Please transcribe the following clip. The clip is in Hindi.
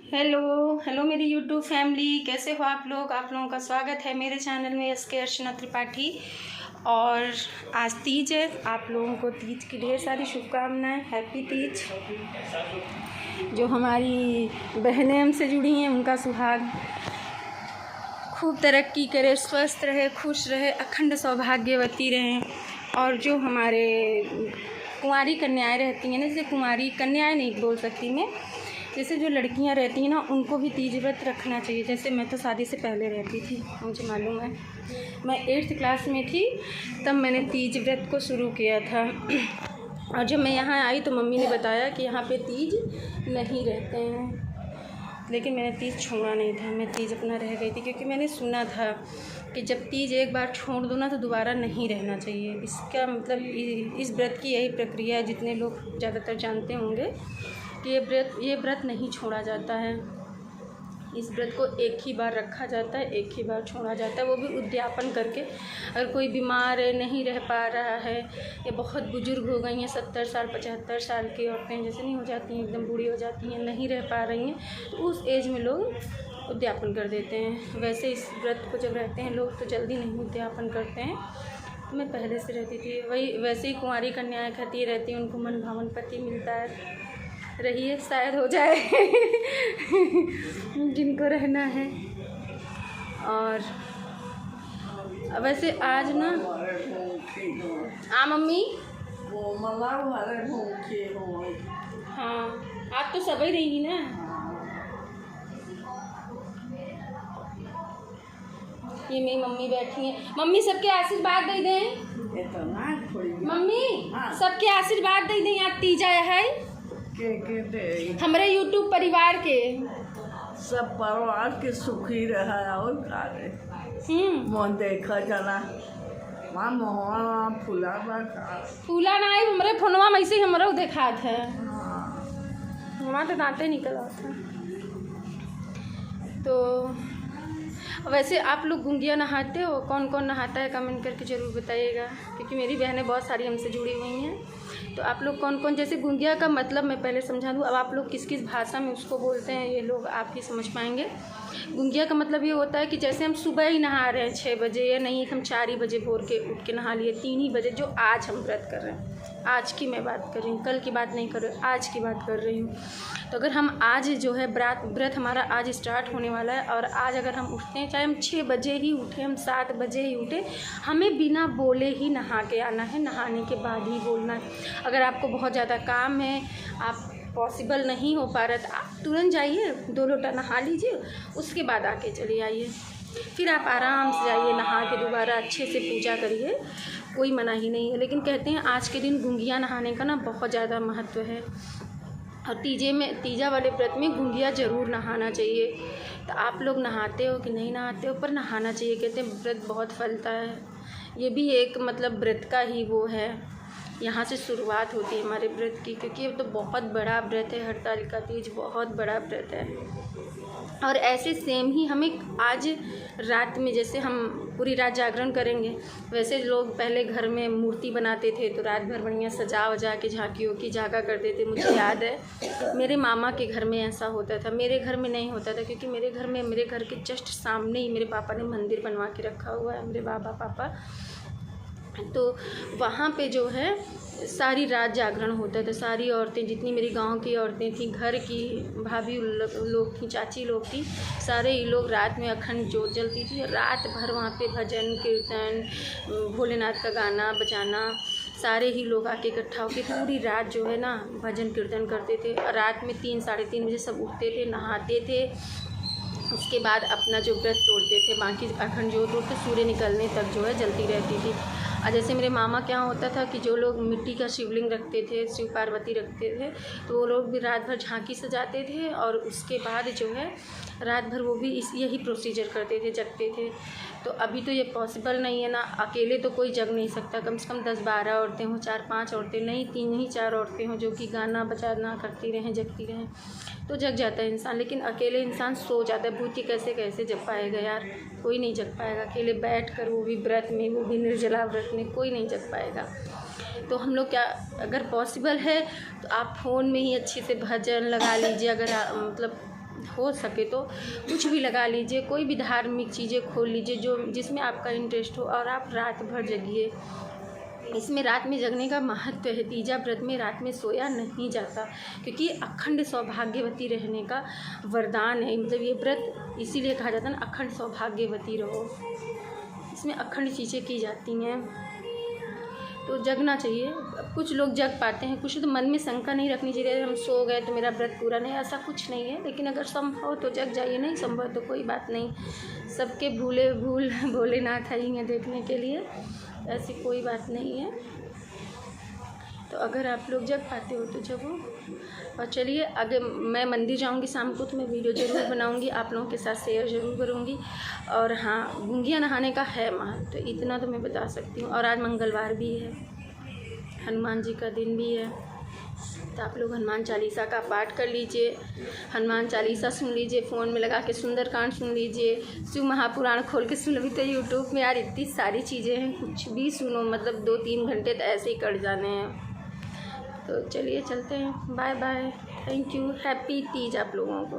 हेलो हेलो मेरी यूट्यूब फैमिली, कैसे हो आप लोगों का स्वागत है मेरे चैनल में एस के अर्चना त्रिपाठी। और आज तीज है, आप लोगों को तीज की ढेर सारी शुभकामनाएं। हैप्पी तीज। जो हमारी बहनें हमसे जुड़ी हैं उनका सुहाग खूब तरक्की करे, स्वस्थ रहे, खुश रहे, अखंड सौभाग्यवती रहें। और जो हमारे कुंवारी कन्याएं रहती हैं ना, जैसे कुंवारी कन्याएं नहीं बोल सकती मैं, जैसे जो लड़कियां रहती हैं ना, उनको भी तीज व्रत रखना चाहिए। जैसे मैं तो शादी से पहले रहती थी, मुझे मालूम है, मैं 8th क्लास में थी तब मैंने तीज व्रत को शुरू किया था। और जब मैं यहाँ आई तो मम्मी ने बताया कि यहाँ पे तीज नहीं रहते हैं, लेकिन मैंने तीज छोड़ा नहीं था, मैं तीज अपना रह गई थी, क्योंकि मैंने सुना था कि जब तीज एक बार छोड़ दो ना तो दोबारा नहीं रहना चाहिए। इसका मतलब इस व्रत की यही प्रक्रिया है, जितने लोग ज़्यादातर जानते होंगे कि ये व्रत नहीं छोड़ा जाता है। इस व्रत को एक ही बार रखा जाता है, एक ही बार छोड़ा जाता है, वो भी उद्यापन करके। अगर कोई बीमार है, नहीं रह पा रहा है, या बहुत बुजुर्ग हो गई हैं, 70 साल 75 साल की औरतें जैसे नहीं हो जाती हैं, एकदम बूढ़ी हो जाती हैं, नहीं रह पा रही हैं, तो उस एज में लोग उद्यापन कर देते हैं। वैसे इस व्रत को जब रहते हैं लोग तो जल्दी नहीं उद्यापन करते हैं। तो मैं पहले से रहती थी वैसे ही कुंवारी कन्याएं खाती रहती हैं, उनको मन भावन पति मिलता है, रहिए शायद हो जाए जिनको रहना है। और वैसे आज ना मम्मी हाँ, आप तो सब ही रहेंगी ना। ये मेरी मम्मी बैठी हैं। मम्मी सबके आशीर्वाद दे दें। मम्मी सबके आशीर्वाद दे दें। आज तीजा है हमारे यूट्यूब परिवार के, सब परिवार के सुखी रहा और कारे मन देखा जाना माँ मोहन फूला ना आई हमारे फोनवा में ऐसे हमारा देखा था, हमारा तो दांते निकल आता। तो वैसे आप लोग गुंगिया नहाते हो? कौन कौन नहाता है कमेंट करके ज़रूर बताइएगा, क्योंकि मेरी बहनें बहुत सारी हमसे जुड़ी हुई हैं। तो आप लोग कौन कौन, जैसे गुंगिया का मतलब मैं पहले समझा दूँ, अब आप लोग किस किस भाषा में उसको बोलते हैं ये लोग आप ही समझ पाएंगे। गुंगिया का मतलब ये होता है कि जैसे हम सुबह ही नहा रहे हैं 6 बजे, या नहीं हम 4 ही बजे भोर के उठ के नहा लिए, 3 ही बजे, जो आज हम व्रत कर रहे हैं, आज की मैं बात कर रही हूँ, कल की बात नहीं कर रही हूँ, आज की बात कर रही हूँ। तो अगर हम आज जो है व्रत हमारा आज स्टार्ट होने वाला है, और आज अगर हम उठते हैं, चाहे हम 6 बजे ही उठे, हम 7 बजे ही उठे, हमें बिना बोले ही नहा के आना है, नहाने के बाद ही बोलना है। अगर आपको बहुत ज़्यादा काम है, आप पॉसिबल नहीं हो पा रहा तो आप तुरंत जाइए, 2 लोटा नहा लीजिए, उसके बाद आके चले आइए, फिर आप आराम से जाइए नहा के दोबारा अच्छे से पूजा करिए, कोई मना ही नहीं है। लेकिन कहते हैं आज के दिन गुंगिया नहाने का ना बहुत ज़्यादा महत्व है, और तीजा वाले व्रत में गुंगिया ज़रूर नहाना चाहिए। तो आप लोग नहाते हो कि नहीं नहाते हो, पर नहाना चाहिए। कहते हैं व्रत बहुत फलता है, ये भी एक मतलब व्रत का ही वो है, यहाँ से शुरुआत होती है हमारे व्रत की, क्योंकि ये तो बहुत बड़ा व्रत है, हरतालिका तीज बहुत बड़ा व्रत है। और ऐसे सेम ही हमें आज रात में, जैसे हम पूरी रात जागरण करेंगे, वैसे लोग पहले घर में मूर्ति बनाते थे तो रात भर बढ़िया सजा वजा के झांकियों की जागा करते थे। मुझे याद है मेरे मामा के घर में ऐसा होता था, मेरे घर में नहीं होता था, क्योंकि मेरे घर के जस्ट सामने ही मेरे पापा ने मंदिर बनवा के रखा हुआ है, मेरे पापा। तो वहाँ पे जो है सारी रात जागरण होता था। सारी औरतें, जितनी मेरी गांव की औरतें थीं, घर की भाभी लोग थी, चाची लोग थी, सारे ही लोग रात में अखंड जोत जलती थी। रात भर वहाँ पे भजन कीर्तन, भोलेनाथ का गाना बजाना, सारे ही लोग आके इकट्ठा होकर पूरी रात जो है ना भजन कीर्तन करते थे। रात में 3 साढ़े 3 बजे सब उठते थे, नहाते थे, उसके बाद अपना जो व्रत तोड़ते थे, बाकी अखंड जोत तोड़ते सूर्य निकलने तक जो है जलती रहती थी। और जैसे मेरे मामा के यहाँ होता था कि जो लोग मिट्टी का शिवलिंग रखते थे, शिव पार्वती रखते थे, तो वो लोग भी रात भर झांकी सजाते थे, और उसके बाद जो है रात भर वो भी यही प्रोसीजर करते थे, जगते थे। तो अभी तो ये पॉसिबल नहीं है ना, अकेले तो कोई जग नहीं सकता, कम से कम 10-12 औरतें हों, 4-5 औरतें नहीं, 3 ही 4 औरतें हों जो कि गाना बजाना करती रहें, जगती रहें, तो जग जाता है इंसान। लेकिन अकेले इंसान सो जाता है, भूत कैसे जग पाएगा यार, कोई नहीं जग पाएगा अकेले बैठ कर, वो भी व्रत में, वो भी निर्जला व्रत में, कोई नहीं जग पाएगा। तो हम लोग क्या, अगर पॉसिबल है तो आप फ़ोन में ही अच्छे से भजन लगा लीजिए, अगर मतलब हो सके तो कुछ भी लगा लीजिए, कोई भी धार्मिक चीज़ें खोल लीजिए जो जिसमें आपका इंटरेस्ट हो, और आप रात भर जगिए। इसमें रात में जगने का महत्व है। तीजा व्रत में रात में सोया नहीं जाता, क्योंकि अखंड सौभाग्यवती रहने का वरदान है। मतलब ये व्रत इसीलिए कहा जाता है ना, अखंड सौभाग्यवती रहो। इसमें अखंड चीज़ें की जाती हैं, तो जगना चाहिए। कुछ लोग जग पाते हैं, कुछ तो मन में शंका नहीं रखनी चाहिए हम सो गए तो मेरा व्रत पूरा नहीं, ऐसा कुछ नहीं है। लेकिन अगर संभव तो जग जाइए, नहीं संभव तो कोई बात नहीं। सबके भूल भोलेनाथ आई हैं देखने के लिए, ऐसी कोई बात नहीं है। तो अगर आप लोग जग पाते हो तो जगो। और चलिए, अगर मैं मंदिर जाऊंगी शाम को तो मैं वीडियो ज़रूर बनाऊंगी, आप लोगों के साथ शेयर ज़रूर करूंगी। और हाँ, गुंगिया नहाने का है महत्व, तो इतना तो मैं बता सकती हूँ। और आज मंगलवार भी है, हनुमान जी का दिन भी है, तो आप लोग हनुमान चालीसा का पाठ कर लीजिए, हनुमान चालीसा सुन लीजिए, फ़ोन में लगा के सुंदरकांड सुन लीजिए, शिव महापुराण खोल के सुन। अभी तो यूट्यूब में यार इतनी सारी चीज़ें हैं, कुछ भी सुनो, मतलब 2-3 घंटे तो ऐसे ही कट जाने हैं। तो चलिए चलते हैं, bye bye, thank you, happy Teej आप लोगों को।